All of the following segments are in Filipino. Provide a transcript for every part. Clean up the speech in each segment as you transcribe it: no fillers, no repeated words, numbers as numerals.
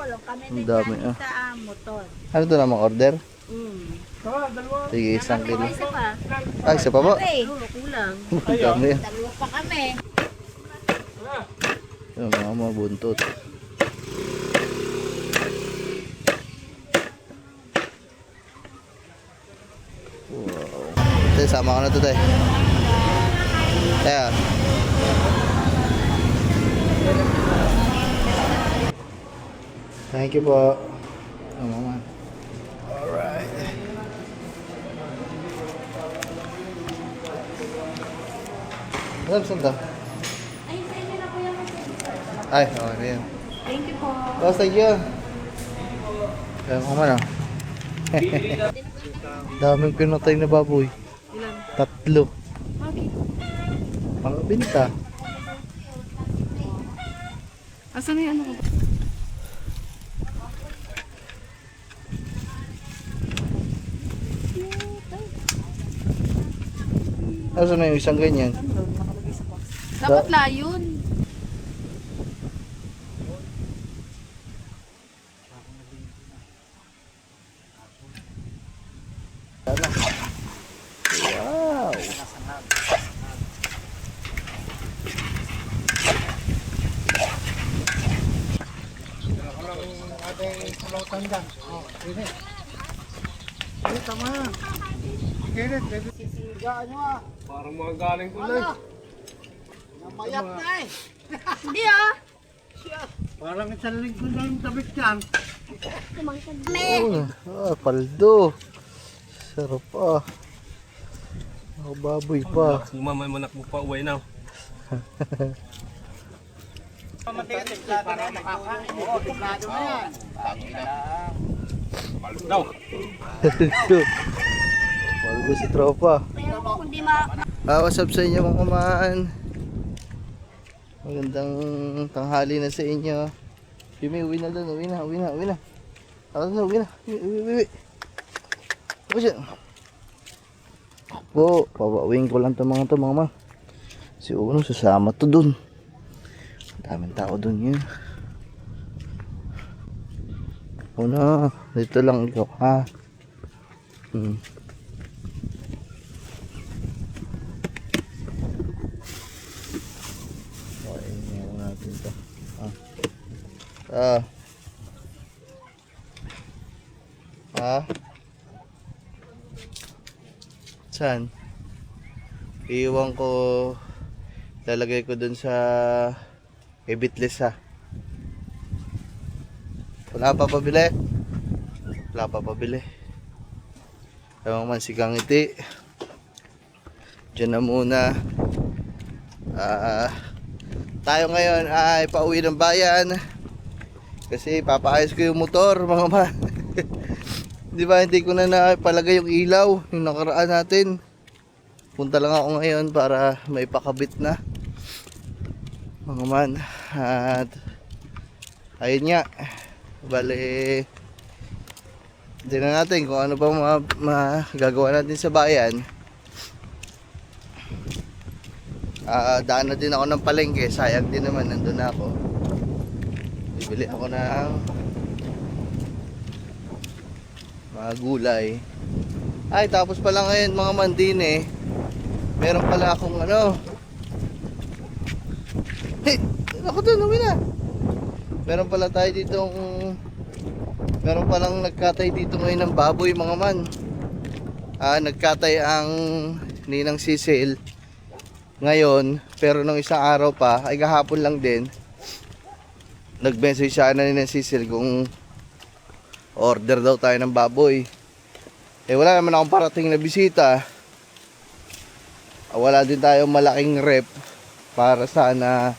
Kami Ang din dami, yan sa motor. Ano to namang order? Sige, 1 kilo. Isa pa. Ay, isa pa po. Okay. Kulang. Ang dami yan. Dalawa pa kami. Yung mga buntot. Wow. Tay, sama ko na to, tay. Kaya. Thank you po. Oh, mama. Alright. Alam, saan to? Ay, sa inyo na po yung Ay, okay yan. Thank you po. Boss, thank you. Kaya ko man ah. Daming pinatay na baboy. Ilan? 3. Okay. Pangbinta. Asan na yung ano ko? Asa na yung isang ganyan? Dapat layon. Wow! Parang mga galing ko lang. Namayat na eh. Hindi ah. Parang isang linggo na yung tabit yan. Oh, paldo. Sarap pa. Oh, baboy pa. Sumamay manak mo pa uwi na. Para makakain. Oo, tiplado na yan. Daw. Paldo. Paldo si tropa. Hindi ma... What's up sa inyo mga kamaan? Magandang tanghali na sa inyo. Jimmy, uwi na doon. Uwi na. Ako na, uwi na. Uwi. Ako siya. Po, pabawin ko lang itong mga to mga ma. Si Uno sasama to doon. Daming tao doon yun. Uno, dito lang ikaw ha. Natin to. Saan? Iiwan ko, lalagay ko dun sa ibitless ha. Wala pa pabili. Ewan man si Kangiti. Diyan na muna. Tayo ngayon ay pauwi ng bayan kasi papaayos ko yung motor mga man. Di ba hindi ko na napalagay yung ilaw yung nakaraan natin. Punta lang ako ngayon para maipakabit na mga man. At ayun nga, bali tingnan natin kung ano pa magagawa natin sa bayan. Daan na din ako ng palengke, sayang din naman, nandun na ako. Bibili ako ng mga gulay. Ay, tapos pala ngayon mga mandine, meron pala akong ano. Hey, ako doon, uwi na. Meron pala tayo ditong, meron palang nagkatay dito ngayon ng baboy mga man. Nagkatay ang Ninang Sisil ngayon, pero nung isang araw pa, ay kahapon lang din, nag-message siya na Ninang Sisil kung order daw tayo ng baboy. Wala naman akong parating na bisita. Wala din tayong malaking rep para sana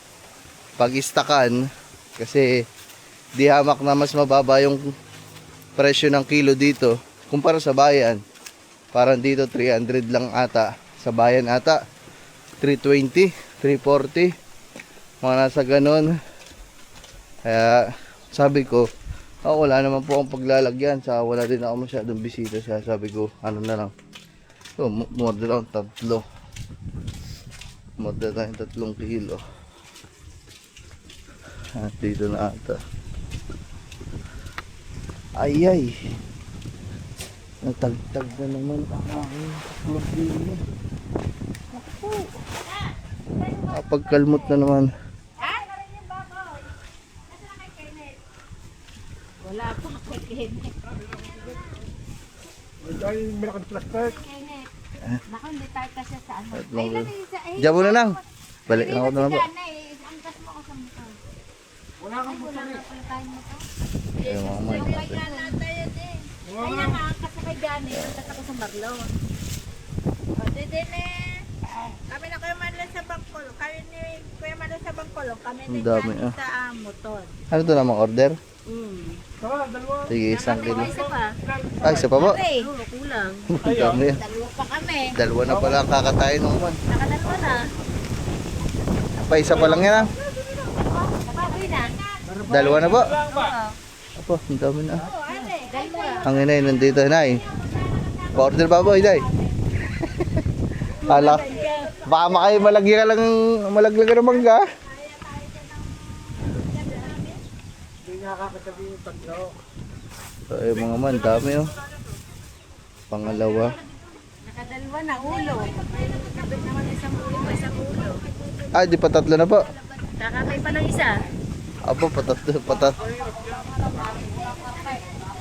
pag-istakan kasi di hamak na mas mababa yung presyo ng kilo dito kumpara sa bayan. Parang dito 300 lang ata, sa bayan ata 320, 340, mga nasa ganon. Kaya sabi ko, wala naman po akong paglalagyan, sa wala din ako masyadong bisita. Kaya sabi ko, ano na lang, murder lang 3, murder lang 3 kilo. At dito na ata. Ay ay. Natagtag na naman ang aking tatlong kilo. Pagkalmot na naman. Wala po kay Kenneth. Ay, malakad plastic. Kenneth. Naku, hindi tayo kasi sa ano. At Ay, mga- lang isa. Diyan mo na lang. Balik na ako na lang po. Angkas mo ako sa mukha. Wala kang Wala na pala tayong mukha. Ayun mga man. Yung kay Jana tayo din. Kaya nga, angkas sa kay Jana. Angkas ako sa Marlon. O, dede ne. Kami na Kuya Marlon sa Bangkolong. Kami ni Kuya Marlon sa Bangkolong. Kami ni Ang dami, Johnny ah. sa motor. Ano to namang order? Dalawa. Sige, isang kilo. Isa pa. Ay, isa pa po. Okay. Oo, kulang. Ang dami yan. Dalawa pa kami. Dalawa na pala ang kakatayin ng man. Nakadalawa na. Pa isa pa lang yan ah. Baboy na. Dalawa na po. Apo, ang dami na. O, ate. Dalawa. Ang inay nandito na eh. Pa-order ba boy, day? Hala. Baka makay malaglag ng mangga. So, mga man, dami oh. Pangalawa. Nakadalawa na ulo. Nakabit naman isang ulo. Ah, di pa tatlo na po. Kakakay pa ng isa. Apo,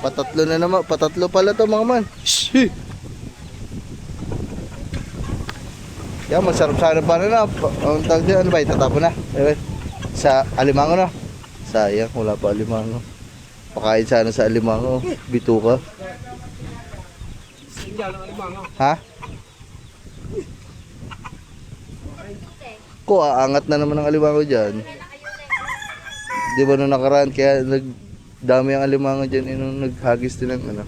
patatlo na naman. Patatlo pala to mga man. Shhh! Yan, masarap sana pa na. Ang tawag din, ano ba? Itatapon na. Sa alimango na. Sayang, wala pa alimango. Pakain sana sa alimango. Bituka. Hindi lang alimango. Ha? Ko, aangat na naman ang alimango dyan. Di ba nung nakaraan, kaya nagdami ang alimango dyan, nung naghagis din ang ano.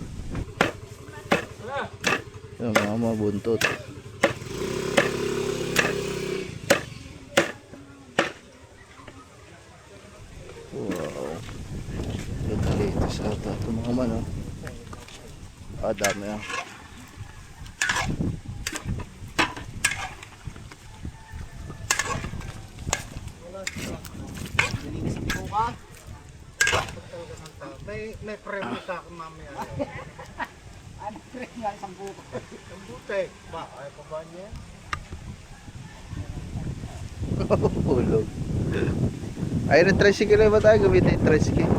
Yung mga buntot. Wow. Ganda latest ata. Ito mga man, oh. Ah, dami ah. May premo sa akin mamaya. Ano premo nga isang buto? Isang buto ba? Ayaw pa ba niya? Hulog. Ayun ang tricycle ba tayo? Gamitin yung tricycle.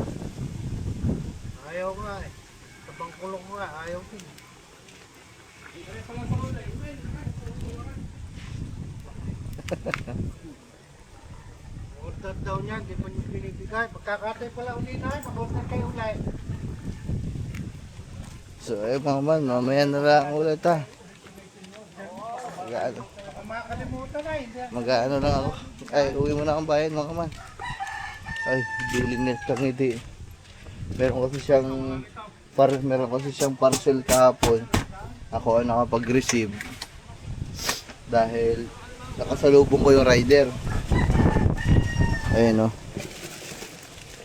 Ayaw nga eh. Sa Bangkolong nga, ayaw din. Order daw niya, di pa niyo binibigay. Pagkakatay pala uli na, mag-order kayo ulit. So ayun mga man, mamaya na lang ulit ha. Mag-ano, Baka makakalimutan na, hindi. mag-ano lang ako. Ay, uwi mo na akong bayan mga man. Ay, bilin na kangiti. Meron kasi siyang parcel kahapon. Ako ang nakapag-receive. Dahil nakasalubong ko yung rider. Ayun o.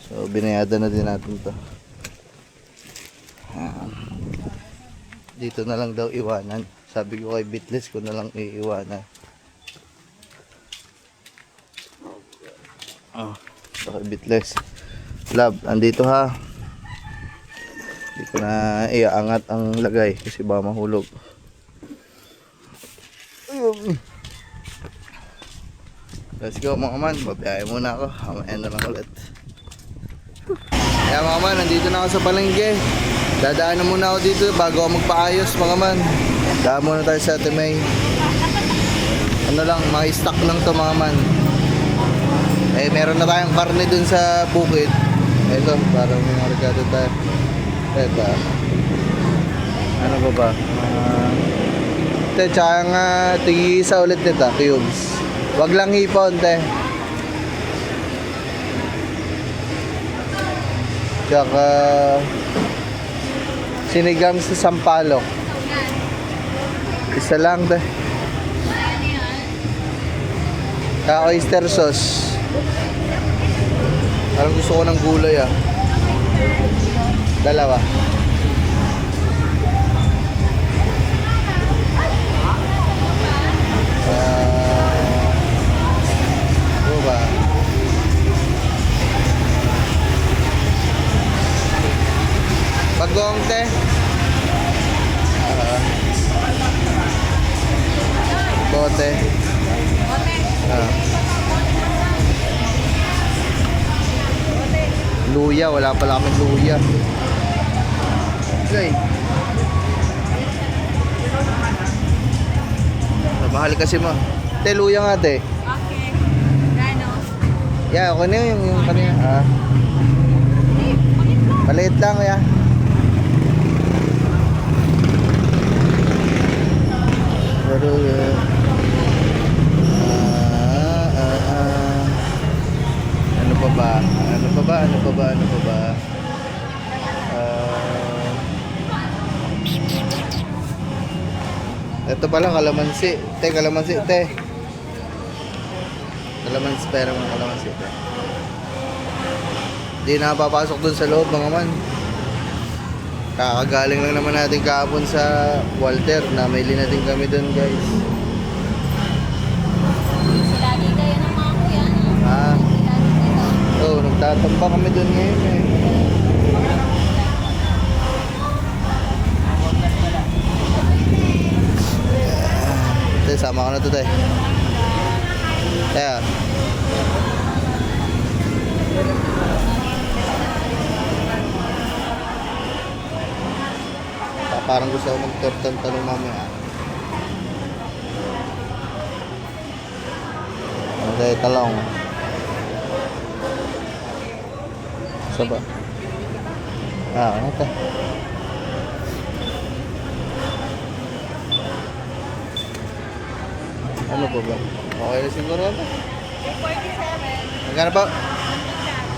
So, binayada na din natin to. Dito na lang daw iwanan. Sabi ko kay Bitless ko na lang iiwanan. Oh, so kay Bitless. Love, andito ha. Hindi ko na iaangat ang lagay kasi baka mahulog. Ayun. Let's go mga man, babiyahe muna ako. Mamaya na lang ulit. Kaya mga man, nandito na ako sa palengke. Dadaanan muna ako dito bago ako magpaayos mga man. Daan muna tayo sa Ate May. Ano lang, mga stock lang to mga man. Eh, meron na tayong karne dun sa bukid. Ito, parang may mga regado tayo. Ito. Ano ba ba? Ito, tsaka nga tigisa ulit nito, cubes. Wag lang hipon, te. Tsaka sinigang sa sampalok. Isa lang, te. Tsaka oyster sauce. Parang gusto ko ng gulay ah. Dalawa. Ano ba? Pag Gong te. Bote. Luya, wala pala kami luya. Okay. Mahal kasi mo. Te, luya nga te. Okay. Gano? Yeah, okay na yung kanina. Maliit lang ya. Pero ano pa ba? Ano pa ba? Ano pa ba? Ano pa ba? Ito pala kalamansi. Te, kalamansi te. Kalamansi, pera mga kalamansi te. Hindi na papasok dun sa loob mga man. Kakagaling lang naman natin kahapon sa Walter. Namili natin kami dun guys. Lagi kayo ng mga kuya, no? Ah, Lagi kayo. oh, nagtatamba kami dun ngayon eh. Te, sama ko na to te. Kaya. Parang gusto ko mag-tortan tanong mamaya. Okay, talong. Saba. Ano to? Ano po ba? Okay na siguro ba? 47. Magkano pa?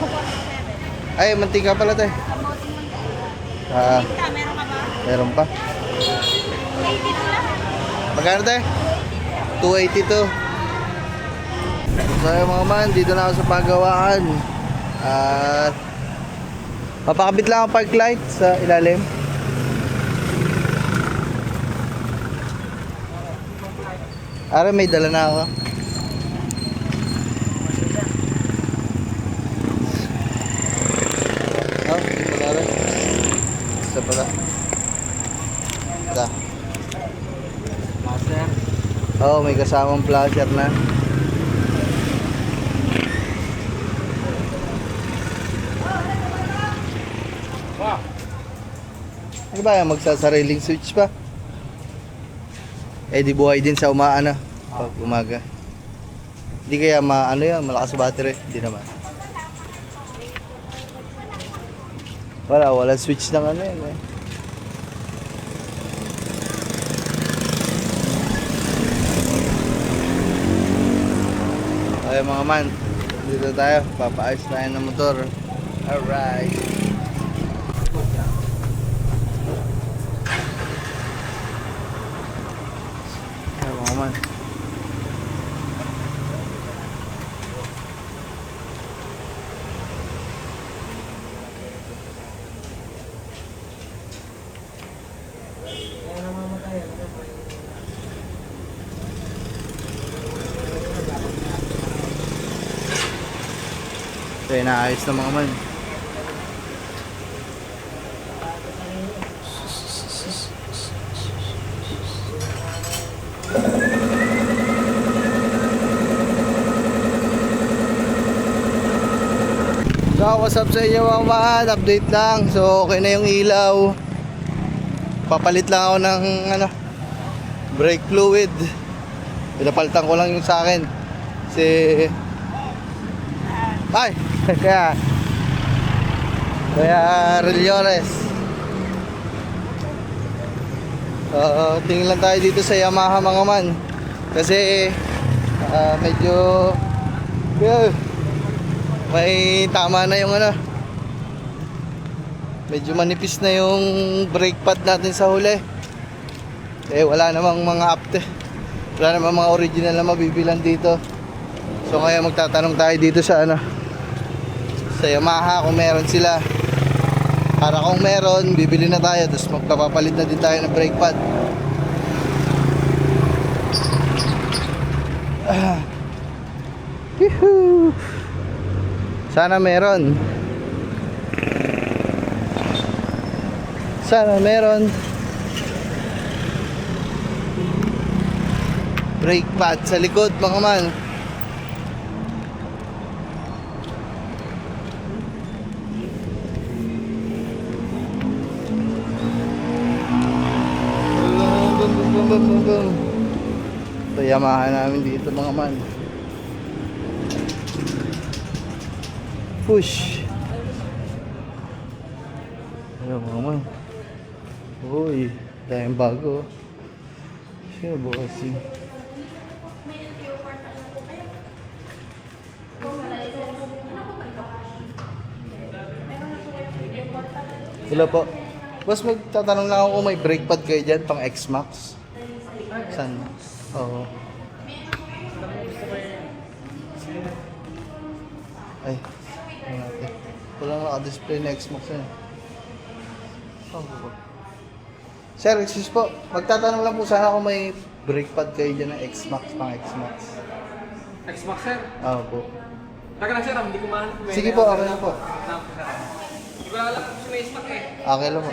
47. Ay, mantika pala tayo. Ah, Ika, meron ka ba? meron pa. 82 lang. Magkano tayo? 282. So yung mga man, dito na ako sa pagawaan. At papakabit lang ang park light sa ilalim. Ara, may dala na ako. Oh, hindi pala rin. Isa pala. Ito. Master. Oo, may kasamang flasher na. Ano ba yan? Magsasariling switch pa? Eh di buhay din sa umaana pag umaga. Hindi kaya ano yan, malakas sa battery? Hindi naman. Wala switch ng ano yan eh. Okay mga man, dito tayo, papaayos tayo ng motor. Alright. Okay mga man. So, inaayos na mga man. So, what's up sa inyo mga man? Update lang. So, okay na yung ilaw. Papalit lang ako ng brake fluid. Pinapalitan ko lang yung sa akin. Kasi ay! Kaya Rellores. Tingin lang tayo dito sa Yamaha mga man. Kasi medyo may tama na yung medyo manipis na yung brake pad natin sa huli. Eh wala namang mga upte. Wala namang mga original na mabibilan dito. So kaya magtatanong tayo dito sa sa Yamaha kung meron sila. Para kung meron, bibili na tayo. Tapos magpapapalit na din tayo ng brake pad. Sana meron. Sana meron. Brake pad sa likod mga man. Ito Yamaha namin dito mga man. Push. Ayun mga man. Uy, dahil bago. Siya bukas yun. Hello po. Boss, magtatanong lang ako kung may brake pad kayo dyan, pang X-Max. Saan? Oo. Ay, ano natin. Walang naka-display na X-Max yan. Oh, sir, excuse po. Magtatanong lang po sana kung may brake pad kayo dyan ng X-Max, pang X-Max. X-Max, sir. Oo po. Taka lang, sir. Hindi ko mahanap. Sige po, okay lang po. Di ba alam kung may stock eh. Okay lang po.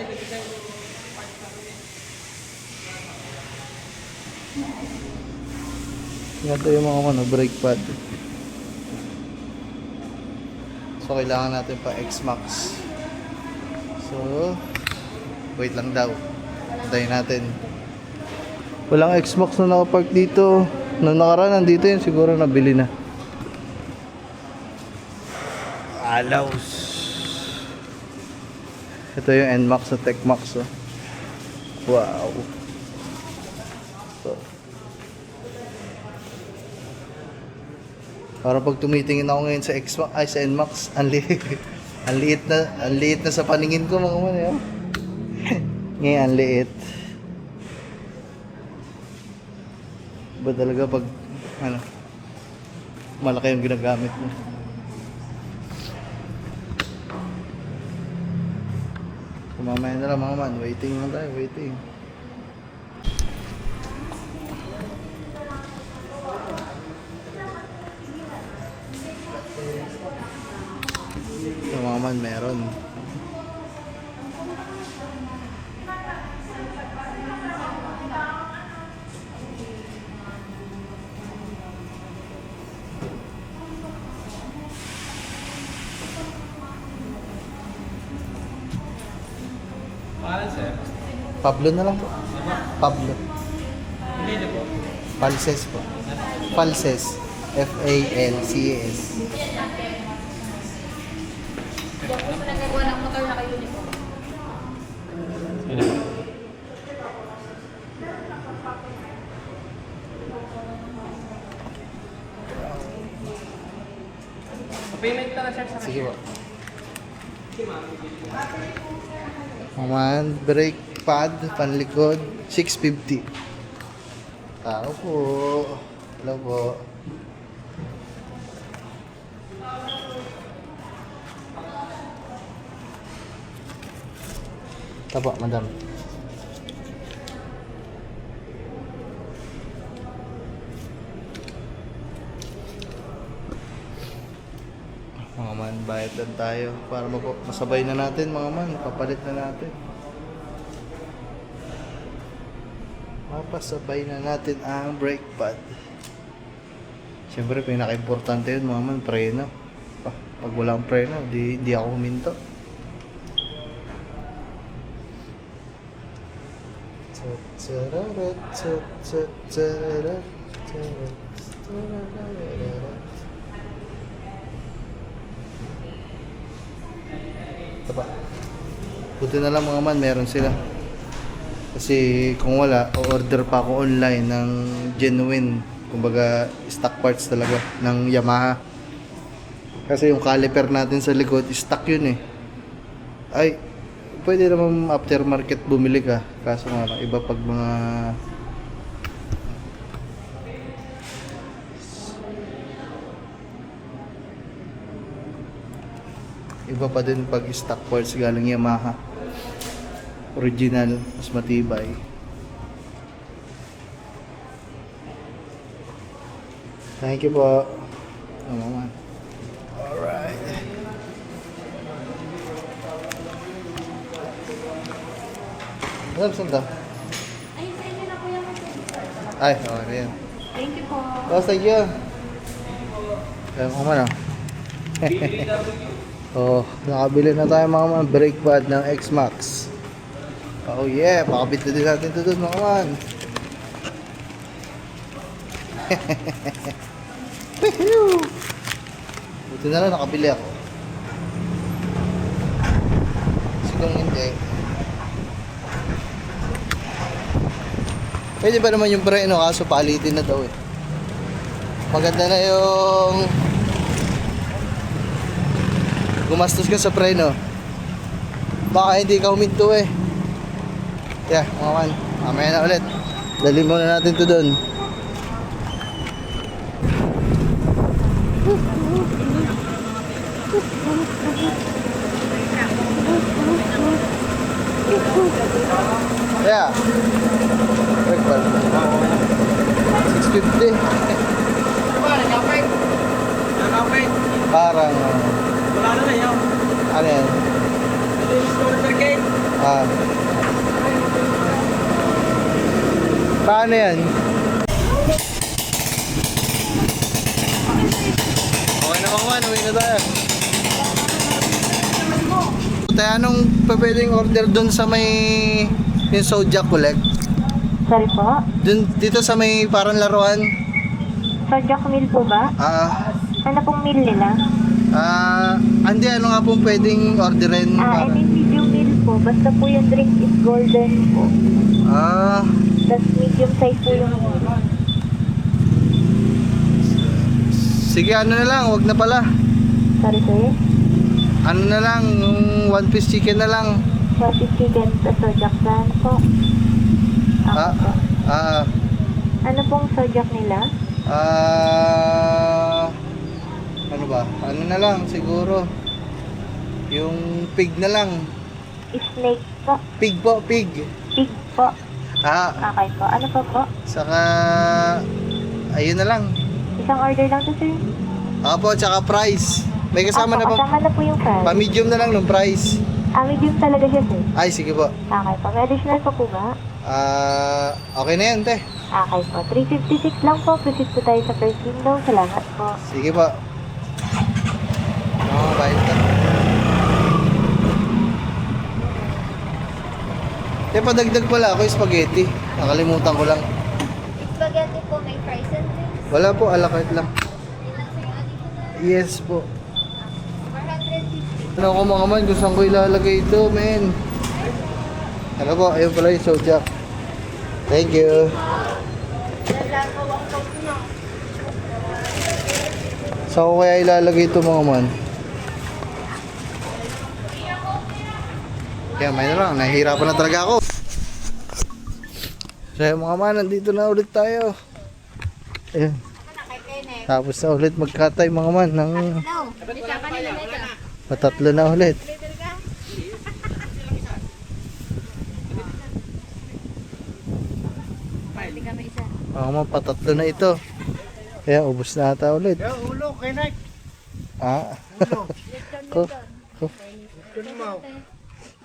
Ito yung mga brake pad. So, kailangan natin pa X-Max. So, wait lang daw. Antayin natin. Walang X-Max na nakapark dito. Nung nakaraan, nandito yun. Siguro nabili na. Alaws. Ito yung NMAX sa TechMax. Oh. Wow. So, para pag tumitingin ako ngayon sa X-Max, ay sa NMAX, ang liit na sa paningin ko mga man. Yun. Ngayon, ang liit. Ba talaga pag, ano, malaki yung ginagamit mo. Mamaya na lang mga man, waiting lang tayo, waiting. Ito mga man, meron. Pangalan, sir? Pablo na lang po. Pablo. Hindi na po. Palses po. Palses. F-A-L-C-A-S. Hindi ako naman nagagawa ng motor na ka-uniform. Payment na lang, sir, sa Sige po. Maman, brake pad, panlikod, 650. Tao po. Hello po. Tapa, madam. Mga man, bayad lang tayo para masabay na natin mga man, papalit na natin. Mapasabay na natin ang brake pad. Siyempre, pinaka-importante yun mga man, preno. Pag walang preno, di ako huminto. Ito pa. Buti na lang mga man, meron sila. Kasi kung wala, o-order pa ako online ng genuine, kumbaga stock parts talaga ng Yamaha. Kasi yung caliper natin sa likod, stock yun eh. Ay, pwede naman aftermarket bumili ka. Kaso nga lang, iba pag mga iba pa din pag stock parts galing Yamaha. Original, mas matibay. Thank you po. Naman. Alright. Ano saan to? Ay, sa inyo na po yung Ay, okay yan. Thank you po. Boss, thank you. Kaya mo man ah. Oh, nakabili na tayo mga man. Brake pad ng X-Max. Oh yeah, pakabit na din natin ito doon mga man. Buti na lang nakabili ako. Kasi kung hindi, pwede ba naman yung preno kaso paalitin na daw eh. Maganda na yung gumastos ka sa preno. Baka hindi ka huminto eh. Yeah, mga man. Mamaya na ulit. Dali muna natin to doon. Yeah. Break pad. 650. Nakapit. Parang Wala na yun. ano yan? Ah. Paano yan? Okay na mga man, uwi na tayo. Tayo, anong pwedeng order dun sa may yung Sojak Collect? Sorry po? Dun, dito sa may parang laruan? Sojak meal po ba? Ano pong meal nila? Hindi, ano nga pong pwedeng orderin? Ito yung medium meal po. Basta po yung drink is golden po. Tapos medium size po yung meal. Sige, ano na lang, wag na pala. Sorry sir? Ano na lang, yung one piece chicken na lang. Sausage chicken sa Sojak saan po? Ah, po. Ano pong Sojak nila? Ano ba? Ano na lang siguro. Yung pig na lang. Snake po. Pig po, pig. Pig po. Okay po. Ano po po? Saka ayun na lang. Isang order lang to sir? Opo, tsaka price. May kasama na ba? Kasama na po yung price. Pa-medium na lang nung price. Medium talaga siya sir. Ay, sige po. Okay po. May additional po ba? Okay na yan, te. Okay po. 356 lang po. Proceed po tayo sa first window. Salamat po. Sige po. Bayad ka. Te, padagdag pala ako yung spaghetti. Nakalimutan ko lang. Spaghetti po, may fries and drinks. Wala po, a la carte lang. Ilan sa'yo additional? Yes po. 450. Ano ko mga man, kung saan ko ilalagay ito, men. Ano po, ayun pala yung Sojak. Thank you. Saan ko kaya ilalagay ito mga man? Kaya may na lang, nahihirapan na talaga ako. So mga man, nandito na ulit tayo. Ayun. Tapos na ulit magkatay mga man ng No, isa kanila nito. patatlo na ulit. Pwede kami isa. Mga man, patatlo na ito. Kaya ubos na ata ulit. Yung ulo, kay Nike. Ko, ko. Yun mo.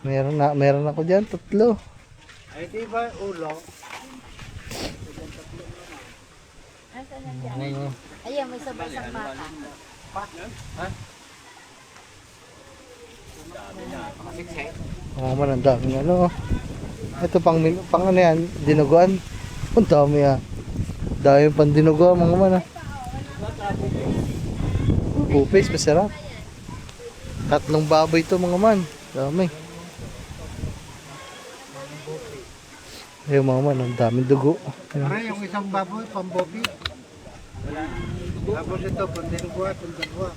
Meron ako diyan, tatlo. Ay, di ba ulo? Asan na dyan? Ayan, may sabay-sang baka. Mga man, ang daming ano. Ito pang ano yan, dinuguan. Ang dami ah. Dami pang dinuguan mga man ah. Pupis, masarap. Tatlong baboy ito mga man. Dami. Ayun mga man, ang daming dugo. Ayun. Pare, yung isang baboy, pambobi. Tapos ito, pandilugwa, pandilugwa.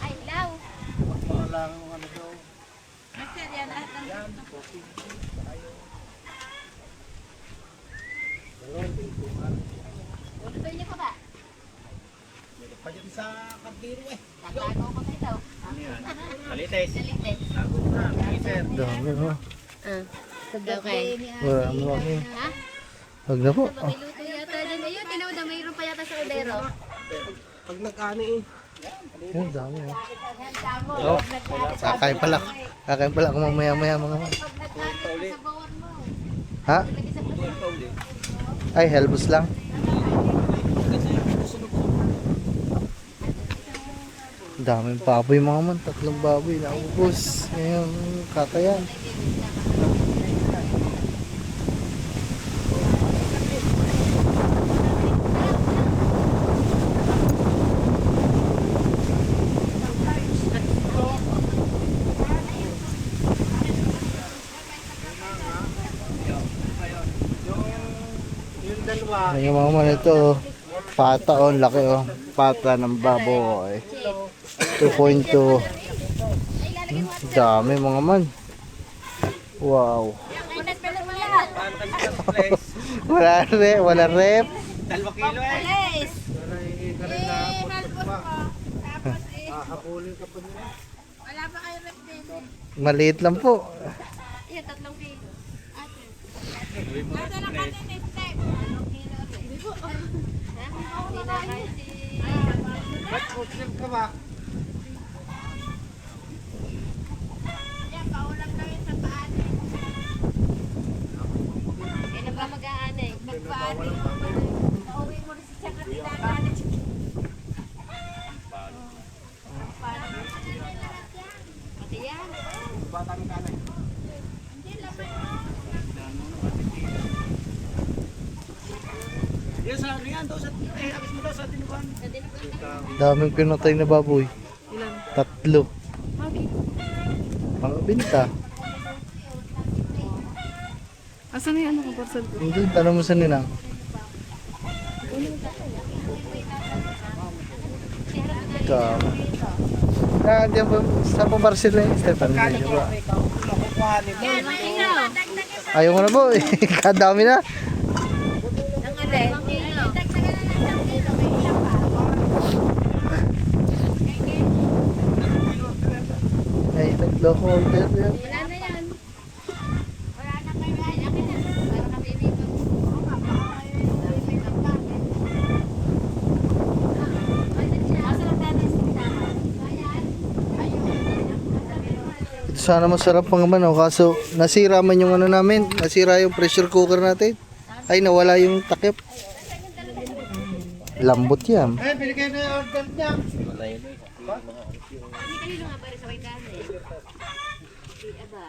Ay, law. Wala ang ano daw. Master, yan lahat ng Gusto niyo pa ba? Pagyan sa kantiro eh. Tatago ko kayo. Malites. Dalites. Dami oh. Okay. Wala mo kami. Ha? Huwag na po. May luto yata din. Ayun, tinawad na mayroon pa yata sa odero. Pag nag-ani eh. Ayun, dami oh. Yan, tamo. Oh. Kakain pala ako mamaya mga man. Pag nagkakita sa bawon mo. Ha? Ay, helbus lang. Daming baboy mga man. 3 baboy na ubos. Ngayon, kakayan. Yung dalawa. Ayun mga man, ito. Oh. Pata oh, laki oh. Pata ng baboy. 2.2. Dami mga man. Wow. Wala rep. 2 kilo eh. Guys, Ganun na ako. halbos ko. Tapos Hahabulin ka pa nila. wala pa kayo rep din. Maliit lang po. Yan, 3 kilo. Ate. Nasa na kami next time. 3 kilo. Hindi po. Ha? Hindi na kahit si... Ba't usim ka ba? Yan, paulam kayo sa paan. Eh, na ba mag-aanay? Nagpaano yung pauwi mo rin si Tiyan kasi nanalit. Pati yan. Hindi laman. Yan sa ano yan, daw sa abis mo daw sa tinuban. Daming pinatay na baboy. 3. Mga binta. Asan na yung ano ko, parcel ko? Hindi, tanong mo sa ninang. Dami. Diyan po, sa po parcel na yun, Stefan. Medyo ba? Yan, may dagdagan Ayaw ko na po, kadami na. ng alin. Dagdagan na lang ng kilo. May isa pa. Ay, nagloko order yan. Wala na yan. Wala na kayo. Akin na. Para kami ibibig. Masarap natin sa tindahan. Ito sana masarap pang naman, oh, kaso nasira man yung ano namin, nasira yung pressure cooker natin. Ay, nawala yung takip. Lambot yan. Eh, binigay na yung order niya. Hindi kanino nga ba rin sa may kanin? Kay Aba.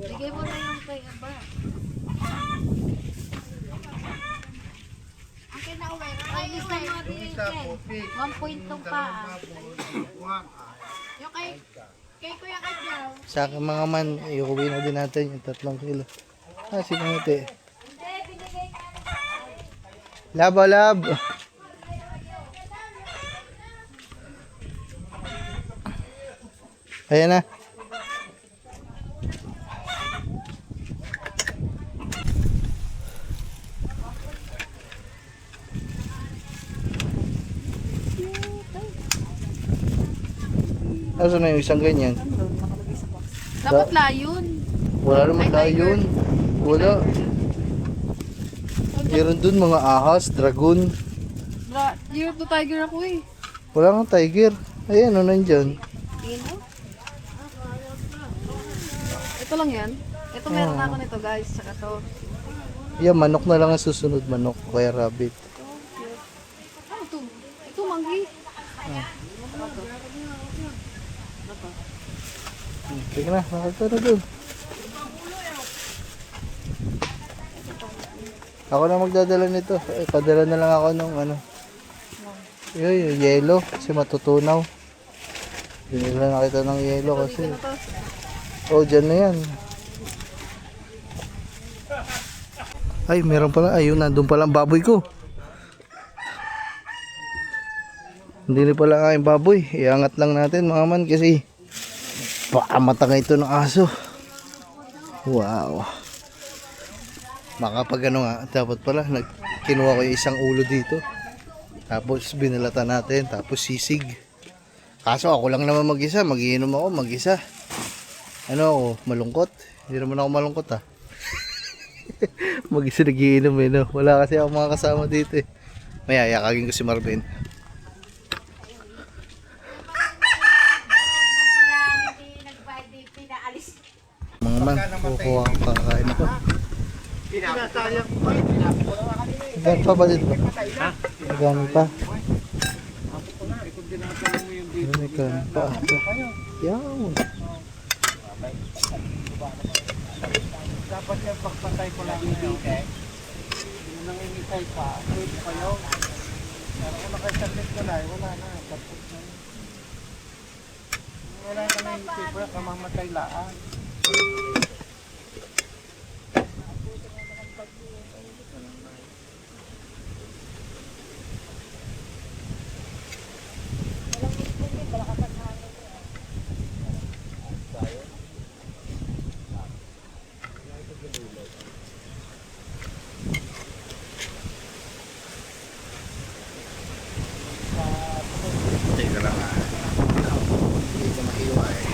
Bigay mo na yung kay Aba. Ang kinauwi. Ay, lista mo rin yung Sa Ken. coffee. 1.2 pa. Yung kay Kuya Kadyaw. Sa akin mga man, iuwi na din natin yung 3 kilo. Ah, sinuti. Lab, oh, lab. Ayan na. Nasaan na yung isang ganyan? Dapat layon. Wala naman tayo yun. Wala. Meron dun mga ahas, dragon. Year of the Tiger ako eh. Wala kang tiger. Ayan, ano nandyan? Ito lang yan. Ito meron na ako nito guys. Saka to. Yan, manok na lang ang susunod. Manok, kaya rabbit. Ano to? Ito manggi. Sige na, nakagta na dun. Ako na magdadala nito. Eh, padala na lang ako nung ano. Yung yellow, kasi matutunaw. Binila na kita ng yellow kasi. Oh, dyan na yan. Ay, meron pala. Ayun, nandun pala ang baboy ko. Hindi na pala ang aking baboy. Iangat lang natin mga man kasi baka matangay ito ng aso. Wow. Makapag ano nga, dapat pala kinuha ko yung isang ulo dito. Tapos binalatan natin, tapos sisig. Kaso ako lang naman mag-isa, magiinom ako mag-isa. Ano ako, malungkot? Hindi naman ako malungkot ah. Mag-isa nagiinom eh no. Wala kasi ako mga kasama dito eh. Maya, yakagin ko si Marvin. Mga man, kukuha ang kakain ako. Pinasayang pa. Gano'n pa ba dito? Gano'n pa? Gano'n pa? Yan. Dapat yung pagpatay ko lang ngayon. Yung nangingisay pa, wait pa yun. Pero kung nakasabit ko na, wala na. Tapos na yun. Wala na na yung paper, kamamatay laan. Teka lang ah. Hindi ko mahiwa eh.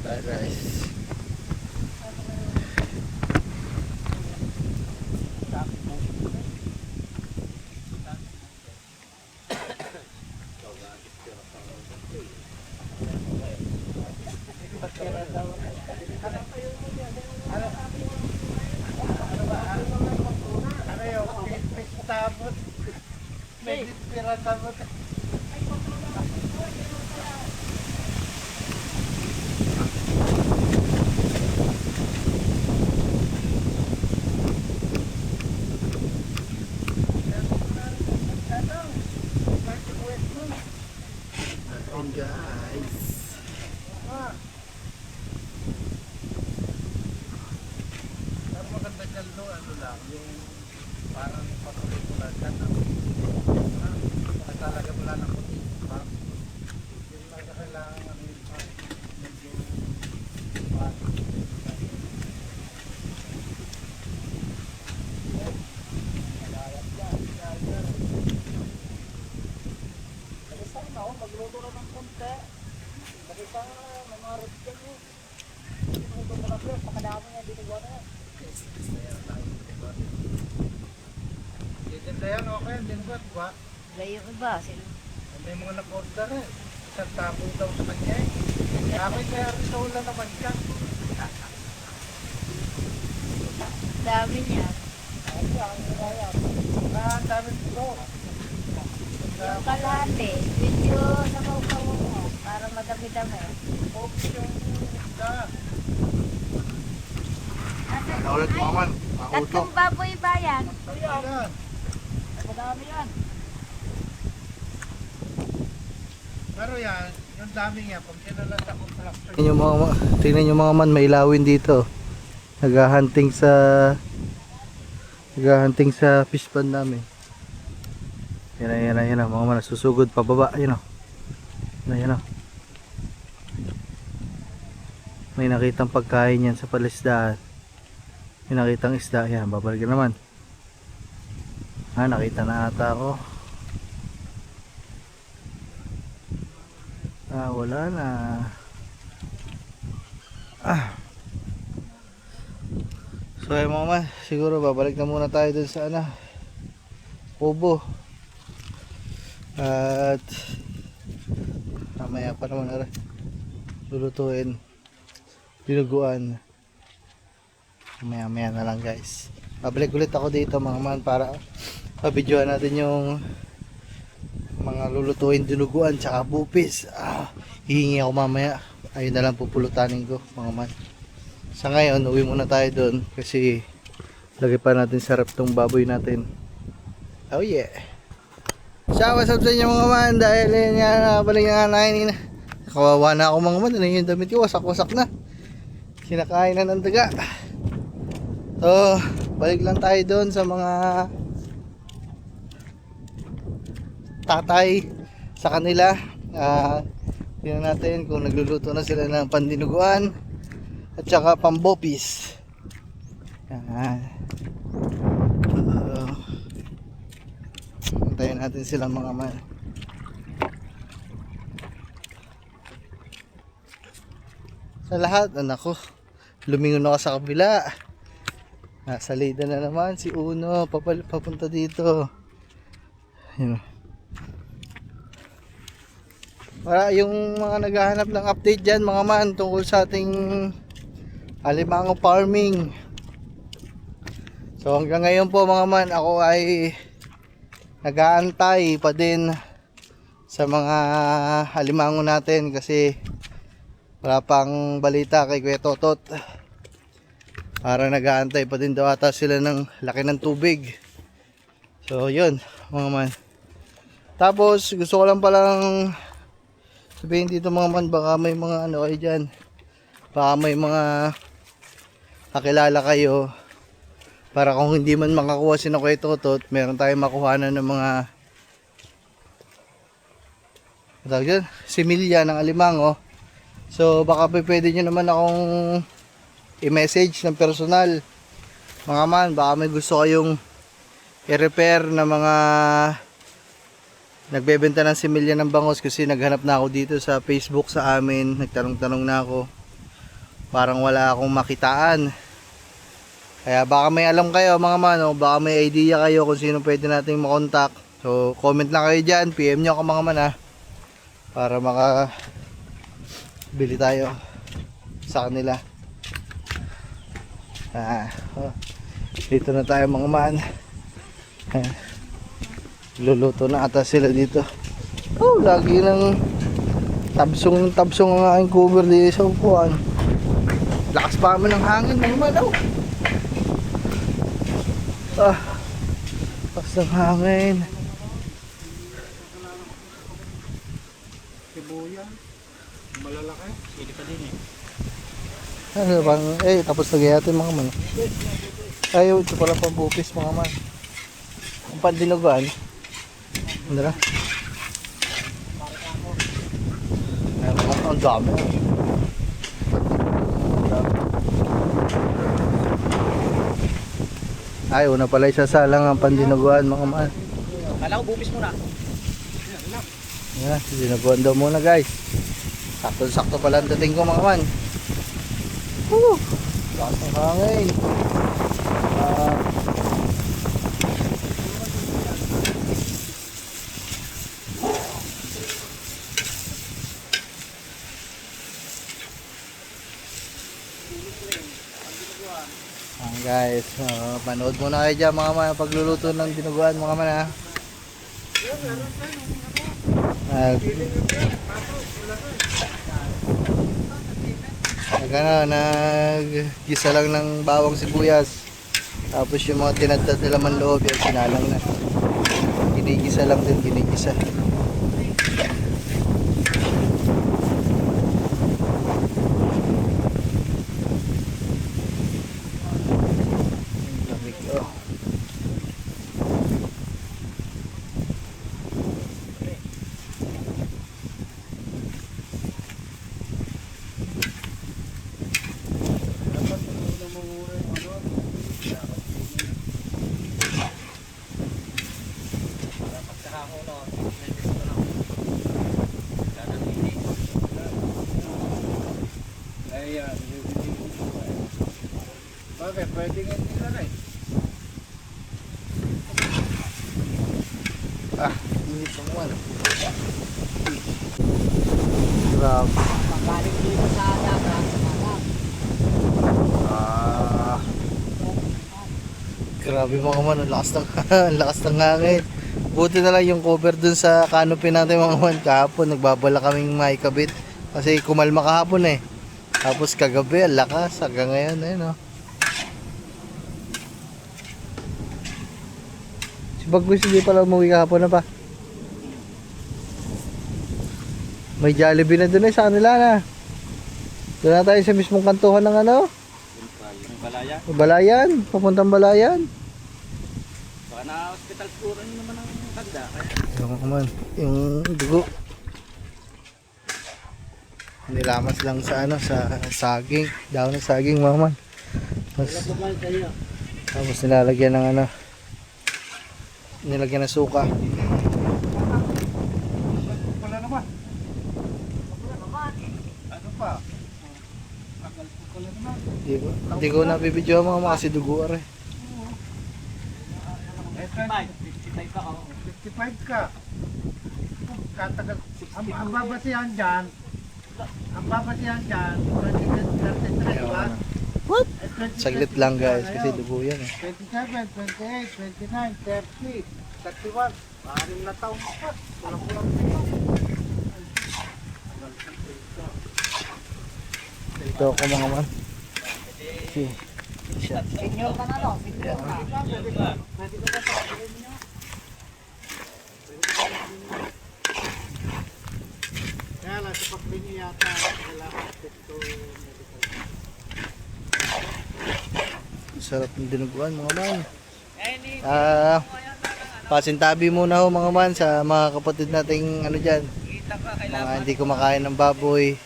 Bye guys. Ano yung tabot? May pira tabot. And guys. Ang maganda dyan doon, ano lang, yung parang patuloy ko lang dyan. Talaga wala ng puti. Yung lang kailangan ano yung medyo magluto lang ng konti. Bakit pa may mga rot dyan yun. Ito mo lang bro, pakadami niya dito ba na. Dito yan, okay, din ba? Layo iba. Sila. May mga nag-order eh. Isang tabo daw sa kanya eh. Akin kaya rin sa ulan naman siya. Dami niya. Ang dami dito. Yung kalahati. Video sa kaukaw mo. Para madami-dami. Okay yung isda. Naulit mo man. Makutok. Tatlong baboy ba yan? Ayan. Madami yan. Pero yan, yung dami niya, pag sinala sa construction. Tingnan nyo mga man, may ilawin dito. Naghahunting sa fish pond namin. Yan na, mga man, susugod pababa. Yan o. Yan o. May nakitang pagkain yan sa palisdaan. May nakitang isda. Yan, babalikan naman. Nakita na ata ako. Wala na. So ay mga man, siguro babalik na muna tayo dun sa kubo. At mamaya pa naman lulutuin, dinuguan. Maya na lang guys. Babalik ulit ako dito mga man para pabidyoan natin yung mga lulutuin, dinuguan tsaka bupis. Hihingi ako mamaya. Ayun na lang pupulutanin ko mga man. Sa ngayon uwi muna tayo doon kasi lagay pa natin sarap tong baboy natin. Oh yeah. So what's up sa inyo mga man, dahil yun nga nakabalik nga nakin. Kawawa na ako mga man. Ano yung damit ko, wasak na. Kinakain na ng daga. So balik lang tayo doon sa mga tatay sa kanila. Tingnan natin kung nagluluto na sila ng pandinuguan at saka pambopis. Antayin natin sila mga man. Sa lahat, anak ko, lumingon ako sa kabila. Nasa Leyda na naman si Uno, papunta dito. Yun. Para yung mga naghahanap ng update dyan mga man tungkol sa ating alimango farming. So hanggang ngayon po mga man, ako ay nag-aantay pa din sa mga alimango natin kasi wala pang balita kay Kuya Totot. Para nag-aantay pa din daw ata sila ng laki ng tubig. So yun mga man. Tapos gusto ko lang palang sabihin dito mga man, baka may mga ano kayo dyan, baka may mga kakilala kayo para kung hindi man makakuha si Kuya Totot, meron tayong makuhanan ng mga similya ng alimango. So baka pwede nyo naman akong i-message ng personal mga man, baka may gusto kayong i-repair na mga nagbebenta ng similya ng bangos, kasi naghanap na ako dito sa Facebook sa amin, nagtanong-tanong na ako, parang wala akong makitaan. Kaya baka may alam kayo mga man, o baka may idea kayo kung sino pwede nating makontak. So comment lang kayo dyan, PM nyo ako mga man para makabili tayo sa kanila. Dito na tayo mga man. Luluto na ata sila dito. Oh, lagi nang tabsong ang aking cover dito sa upuan. Lakas pa naman ng hangin mga man. Lakas ng hangin. Sibuyan. Malalaki. Hindi pa din Ano bang, tapos nagyayatin mga man. Ayaw, ito pala pang bupis mga man. Ang pandinugan. Ano na? Ang dami. Ay, una pala isasalang ang pandinuguan mga man. Kala ko bupis muna. Yan, dinuguan daw muna guys. Sakto-sakto pala ang dating ko mga man. Lakas ng hangin. Guys, panood muna kayo dyan mga man, pagluluto ng dinuguan mga man naggisa lang ng bawang sibuyas, tapos yung mga tinadtad nila man loob yan sinalang na, ginigisa lang din, ginigisa. Ayan. Bakit? Pwede nga nila na Hindi pa mo grabe. Pagaling dito sa dagat. Grabe mga man, ang lakas ng, ang lakas ng hangin. Buti na lang yung cover dun sa canopy natin mga man. Kahapon nagbabala kaming maikabit kasi kumalma kahapon Tapos kagabi ang lakas hanggang ngayon Si Bagus hindi pala umuwi kahapon na pa. May Jollibee na dun sa kanila na. Doon na tayo sa mismong kantuhan ng Balaya. Balayan, papuntang Balayan. Baka Na-hospital siguro naman ang tanda. Yung man, yung dugo. Nilamas lang sa ano, sa saging, daon ng saging mga man. Tapos nilalagyan ng ano, nilagyan ng suka. Wala naman. Ano pa? Wala naman. Hindi ko nabibidyo mga mga kasi dugo are. 55 ako. 55 ka. Katagal. Ang babasihan dyan, 33, di ba? What? Eh, 27 Saglit lang guys, tayo. kasi dugo yan eh. 27, 28, 29, 30, 31. Anim na taon pa. Kulang-kulang na yun. Ito ako mga man. Senior ka na, no? Senior ka. Kaya lang sa pagpingi yata, kailangan ito Sarap ng dinuguan mga man. Pasintabi muna ho mga man sa mga kapatid nating ano dyan. Mga hindi kumakain ng baboy,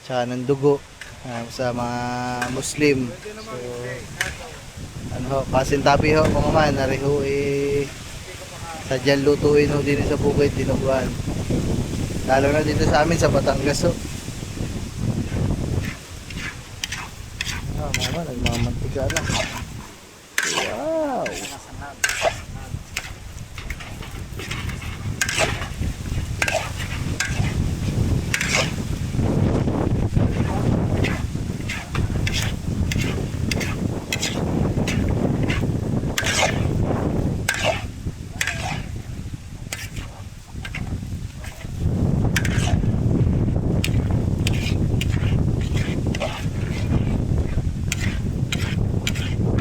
tsaka ng dugo. Sa mga Muslim. So, ano ho, pasintabi ho mga man. Nari ho sadyang lutuin ho din sa bukid dinuguan. Lalo na dito sa amin sa Batangas ho. Mga man, nagmamantika na. Wow!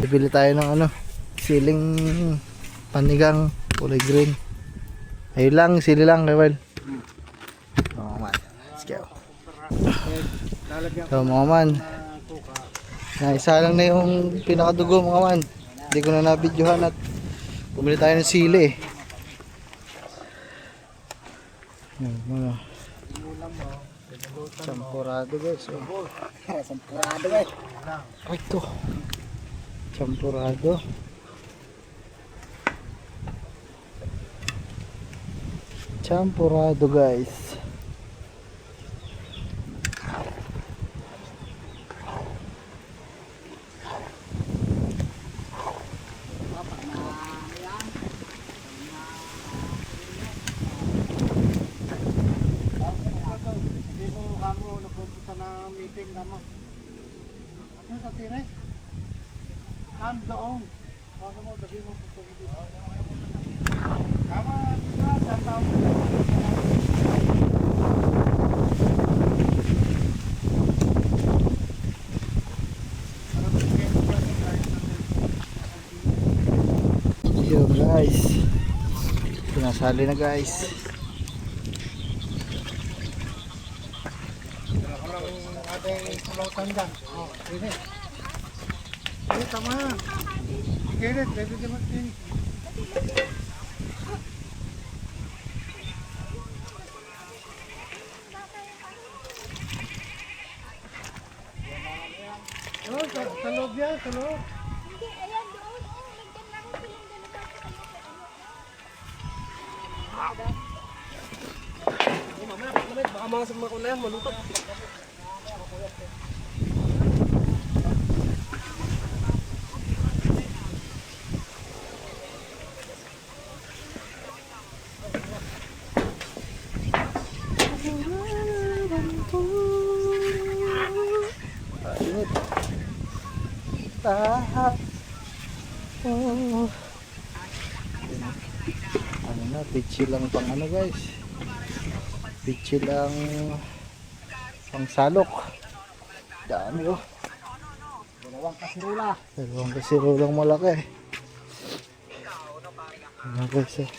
Bibili tayo ng ano, siling panigang kulay green. Ayun lang, sili lang, Kewel. Mga man, let's go. So mga man, naisa lang na yung pinakadugo mga man. Hindi ko na nabidyohan at bumili tayo ng sili eh. Yan, mga champurado guys. Sampurado guys. Ay ito. Champurado. Champurado guys. Hindi mo kamo napunta na meeting naman. Ano sa tire? Doon. Bago mo, sabi mo po dito. Kama, sa tao. Yun guys. Pinasali na guys. Ako lang ating pulautan dyan. Oh, ini. Ini tama. Kailan, baby ka mag-tin. Oh, sa loob yan, sa loob. Hindi, ayan doon. Oh, nandyan lang silang dalawa. Baka mga sama ko na yan, malutot. Ayun. Tahap. Oh. Ano na, pitchy lang pang ano guys. Pitchy lang pang salok. Dami oh. Dalawang kasirulang malaki. Ano guys eh.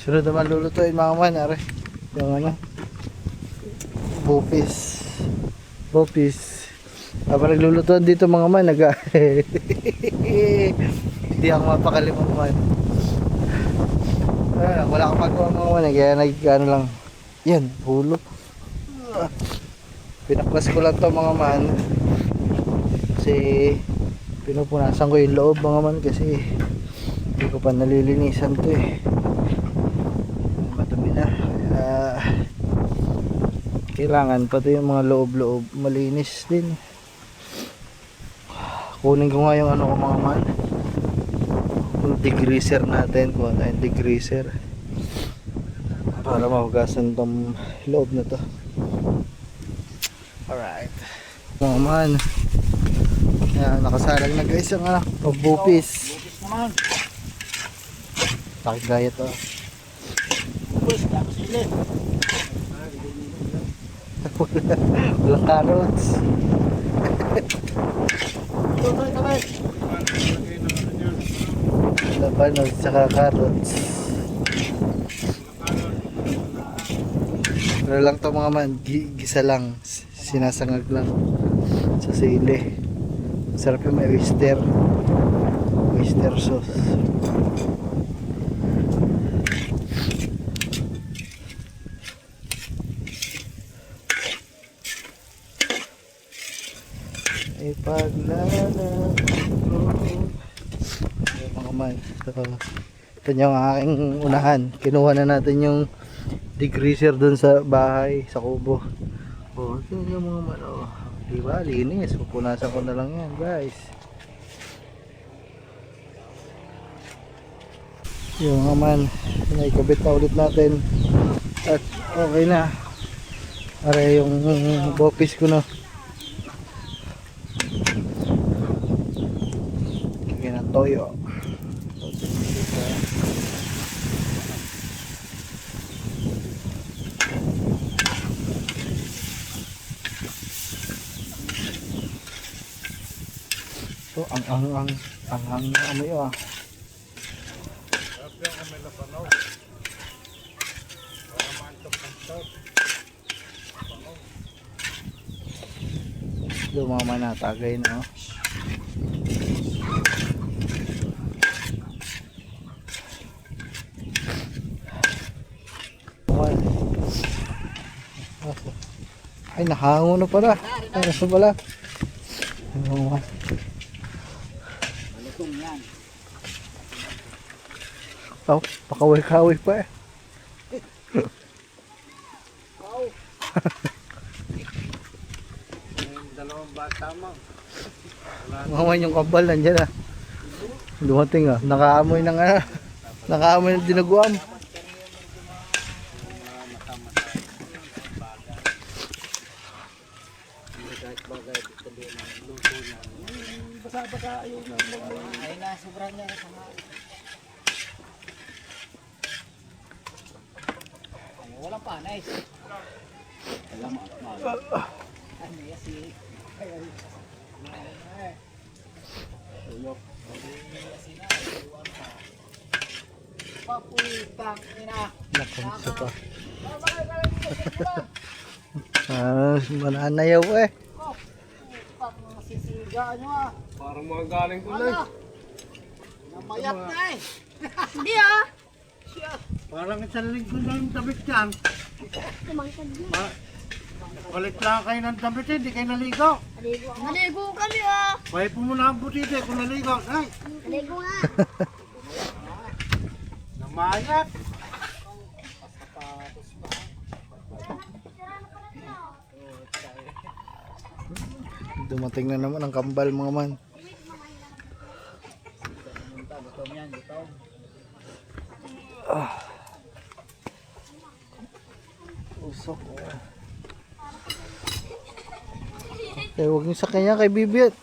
So Sunod naman lulutuin mga man, are. Yung ano, bupis. Bupis. Habang naglulutuan dito mga man, hindi ako mapakali mga man. Wala akong magawa mga man, kaya ano lang. Yan, hulo. Pinaklas ko lang to mga man. Kasi pinupunasan ko yung loob mga man kasi hindi ko pa nalilinisan to eh. Madumi na. Kailangan pati yung mga loob-loob malinis din. Kunin ko nga yung ano ko mga man, yung degreaser natin. Kuha tayong degreaser para mahugasan tong loob na to. Alright mga man, yan, nakasalang na guys ang bupis. Naman. Bakit gaya to? Bus, tapos sili. Walang carrots. Kamay. Labanos saka carrots. Pero lang to mga man, gisa lang, sinasangag lang sa sili. Sarap yung may oyster sauce. Ay paglalaro. Ayun mga man, ito yung aking unahan. Kinuha na natin yung degreaser dun sa bahay, sa kubo. Ito yung mga man, diba, linis. Pupunasan ko na lang yan guys. Yung mga man, naikabit na ulit natin at okay na. Para yung bopis ko na. Lagyan ng toyo. So, ang amoy yung mga manatagay na ay nahango na pala. Ay nasa pala. Malutong yan. Oh, pakaway-kaway pa eh. Dalawang bata mo. Maman yung kabal nandiyan ah. Dumating ah. Nakaamoy ng nakaamoy ng dinuguan. Ay na, sobrang na. Walang panay. Ano si paputang ina. Nakunso pa. Mananayaw eh. Pang sisiga nyo ah. Parang mga galing kulay. Namayat na eh. Hindi ah. Parang isang linggo na yung damit yan. Balik lang kayo ng damit eh, hindi kayo naligo. Naligo kami ah. Pwede po muna ang butite kung naligo. Ay, Naligo nga. namayat. Dumating na naman ang kambal mga man. Usok. Eh, huwag niyo sa kanya kay Bibit.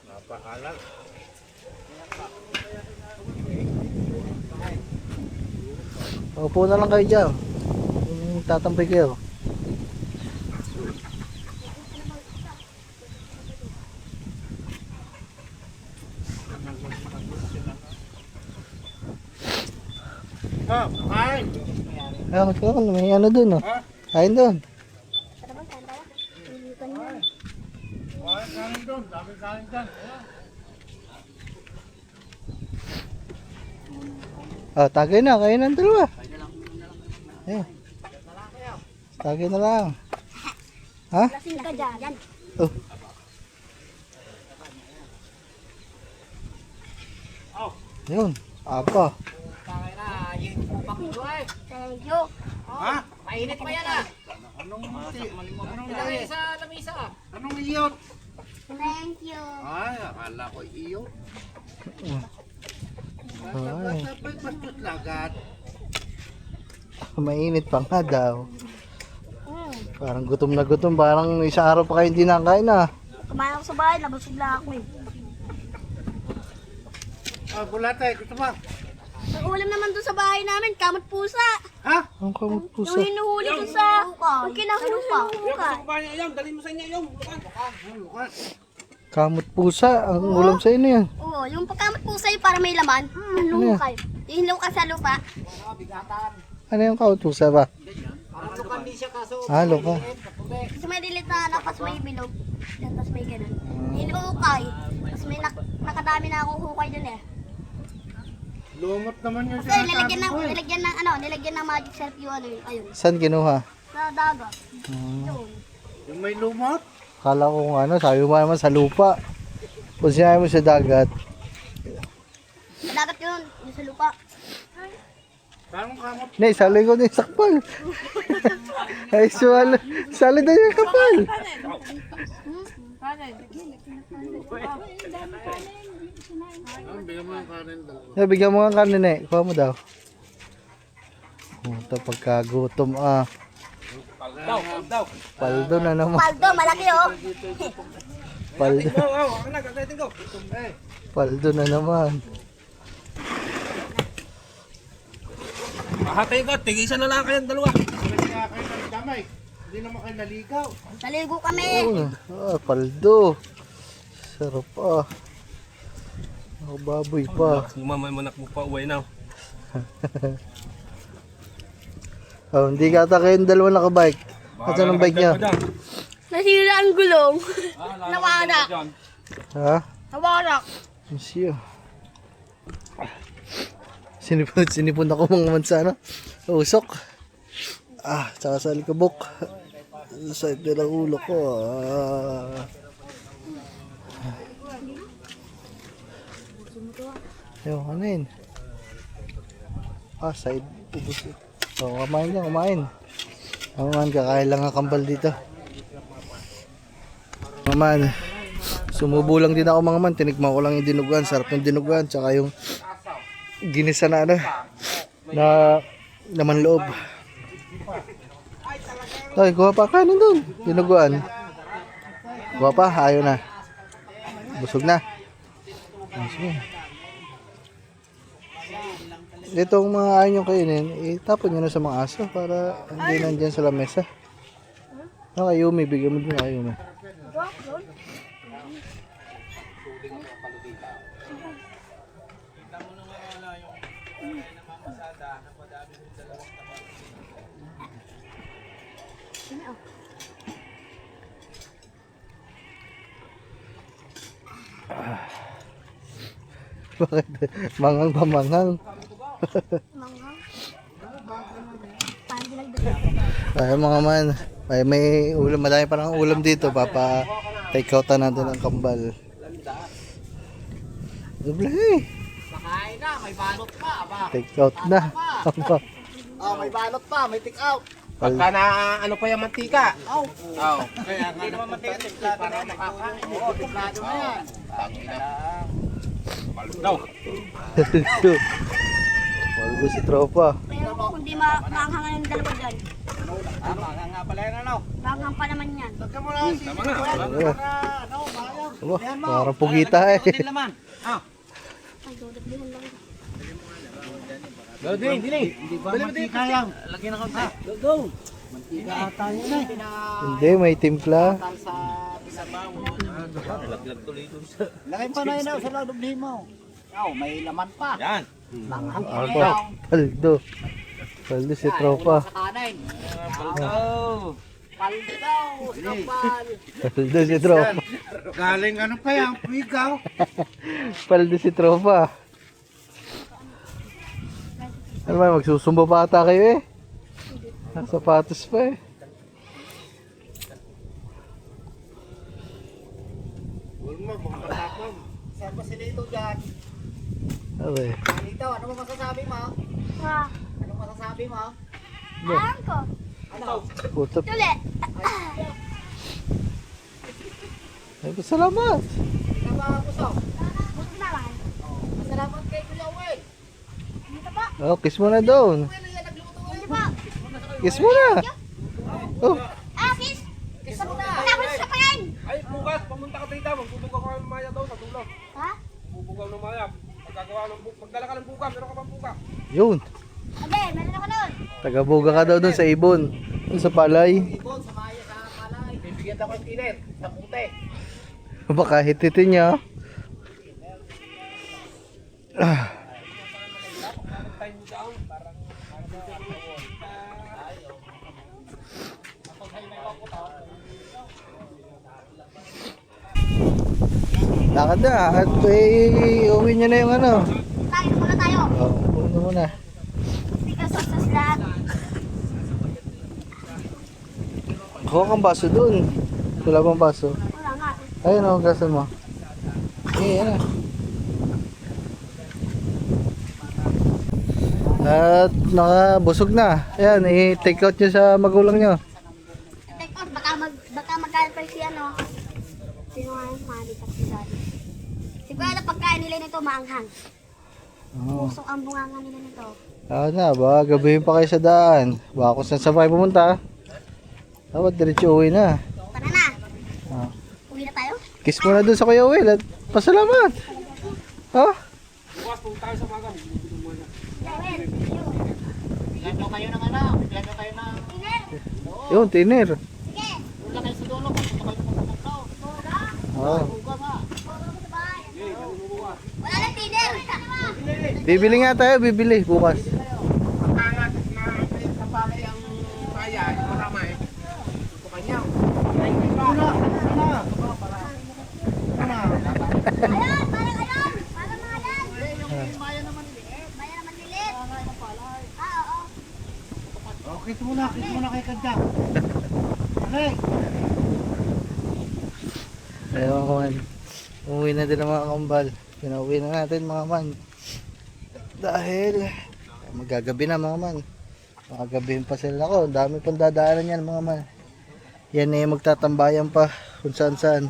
Napakalat. Upo na lang kayo dyan. Tatampay kayo. Ha, kain. Ah, magkakaroon. May ano dun, oh. Ha? Kain dun. Kain doon. Daming kain dyan. Ah, tagay na. Kain ng dalawa. Ayun. Tagay na lang. Ha? Lasing ka dyan. Oh. Yun. Apa. Kaya na, yung upak ko eh. Thank you. Ha? Mainit pa yan ah. Anong muti? Anong Ilagay sa lamisa. Anong iyot? Thank you. Ay, akala ko iyot. Ay. Dapat patut lagat. Mainit pa nga daw. Parang gutom na gutom. Parang isang araw pa kayo hindi nakain ah. Kumain ako sa bahay, nabusog na ako eh. Ah, bulatay, gusto mo? Ang ulam naman doon sa bahay namin, kamot pusa. Ha? Ang kamot Yung pusa. hinuhuli doon sa... Yung kinahulupa. Kamot pusa. Ang ulam sa inyo yan. Oo, yung pagkamot pusa yung para may laman. Hinukay. Yung hinukay sa lupa. Ano yung kamot pusa ba? Parang lukan din siya kaso. Ah, loka. Kasi may dilit na anak, tapos may bilog. Tapos may ganun. Hinukay. Tapos may nakadami na akong hukay dun eh. Lumot naman yung Kasi nilagyan ng magic self yung ano yun. Ayun. Saan kinuha? Sa dagat. Yun. Yung may lumot? Kala ko kung ano, sabi mo naman sa lupa. Kung sinabi mo sa dagat. Sa dagat yun. Yung sa lupa. Parang kamot. Nay, sali ko na yung sakpal. Ay, sali na yung kapal. Bigyan mo yung kanin dalawa. Ay, bigyan mo nga kanin eh. Kuha mo daw. Ito pagkagutom ah. Paldo na naman. Paldo, malaki oh. Paldo. Paldo na naman. Hatay ko, tigisan na lang kayong dalawa. Kaya kayo ng damay. Hindi naman kayo naligaw. Naligo kami. Paldo. Sarap ah. Ako baboy pa. Umamay mo mo pa uwi na. Oh, hindi ka ata kayong dalawa nakabike. At anong bike niya? Nasira ang gulong. Nawala. Ha? Nawala. Siya. Sinipon ako mga man sa ano? Usok. Ah, tsaka sa alikabok. Sa side ng ulo ko. Ah. Yo, ano yun? Ah, side. Ubus. So, kumain lang, kumain. Kumain, kakain lang ang kambal dito. Maman, sumubo lang din ako mga man. Tinikman ko lang yung dinuguan. Sarap yung dinuguan. Tsaka yung ginisa na ano. Na laman loob. Ay, kuha pa kanin dun. Dinuguan. Kuha pa, ayaw na. Busog na. Sige. Itong mga ayaw nyo kainin, itapon nyo na sa mga aso para hindi nandyan sa lamesa. Ano kayo, may bigyan mo din ayaw mo. Bakit? Mangang pa mangang. Ay mga man, may ulam, madami parang ulam dito, papa take outan natin ang kambal. Doble. Makain na, may balot pa. Aba. Take out na. Oh, may balot pa, may take out. Pagka na ano pa yung mantika. Oh, Oh. kaya hindi naman matigas templado na makakain. Oo, templado na yan. Daw. Walgo si tropa. Pero kung di maanghangan yung dalawa dyan. Tama nga pala yan ano. Maanghang pa naman yan. Tagka mo na si Tama na. ano, bayaw. Aba, parang pugita eh. Din naman. Ah, Ay, dudagdihan lang. Ding, ding. hindi ba mantika yan? Lagyan na kaunti. Go. Mantika ata yun eh. Hindi, may timpla. Tal sa isabaw. Lagay pa na yun sa loob ni mo. Oh, may laman pa. Yan. Manghang pa Ako, yan. paldo. Paldo si tropa. Sa kanin. Paldo. Paldo. Kapal. Paldo si tropa. Galing ano pa yan, pigaw. Paldo si tropa. Ano ba, magsusumba pa ata kayo eh. Nakasapatos pa eh. Saan ba si Lito dyan? Okay. Lito, ano mo masasabi mo? Ha? Ano masasabi mo? Alam ko. Ano? Puto. Tuli. Ay, salamat. Hindi ka ba gusto? Buti naman. Masalamat kay Kuya Will. Dito po. Oh, kiss mo na doon. Dito po. Kiss mo na. Oh, Ah, kiss. Kiss mo na. Tapos sa pain. Ay, bukas, pamunta ka dito. Magbubugaw ka ng maya daw sa dulo. Ha? Bubugaw ng maya. Magdala ka ng buka. Meron ka bang buka? yun. Abe, meron ako nun. Tagabuga ka daw doon sa ibon. Doon sa palay. Ibon, sa maya sa palay. Bibigyan ako ng tiner. Sa pute. Baka hititin niya. Ah. Lakad na at uwi niya na yung ano. Tayo muna tayo. Oh, uwi na muna. Sticker sauces lahat. Kuha kang baso doon. Wala bang baso? Wala nga. Ayun o, gasan mo. Eh, yan na. At nakabusog na. Ayan, i-take out nyo sa magulang nyo. Take off, baka mag-calper si ano. Sino nga yung malikat si Daddy. Siguro pagkain nila nito maanghang. Oh. Pusok ang bunganga nila nito. Na, baka gabihin pa kayo sa daan. Baka kung saan sa bahay pumunta. Dapat diretso uwi na. Tara na. Ah. Uwi na tayo. Kiss mo na dun sa Kuya Will at pasalamat. Ha? Bukas, pumunta kayo sa maga. Lawel. Bigyan nyo kayo ng ano. Bigyan nyo kayo ng... Tiner. Yun, tiner. Sige. Wala kayo sa dulo. Kung kayo magpupunta. Oh. Buga nga. Wala lang tiner. Bibili nga tayo, bibili bukas. Pagkalat na sa palay ang maya, yung maramay. Ito kanya. Ayun, parang ayun. Parang mga yan. Maya naman lilit. Ah, oo. Oh, kiss mo na kay Kadyang. Okay. Ayun mga man. Umuwi na din ang mga kambal. Pinauwi na natin mga man. Dahil magagabi na mga man. Magagabihin pa sila ako. Dami pang dadaanan yan mga man. Yan eh magtatambayan pa kung saan saan.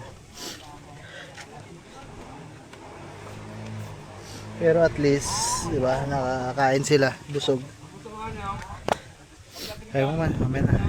Pero at least, di ba, nakakain sila. Busog. Kaya mga man, mamaya na.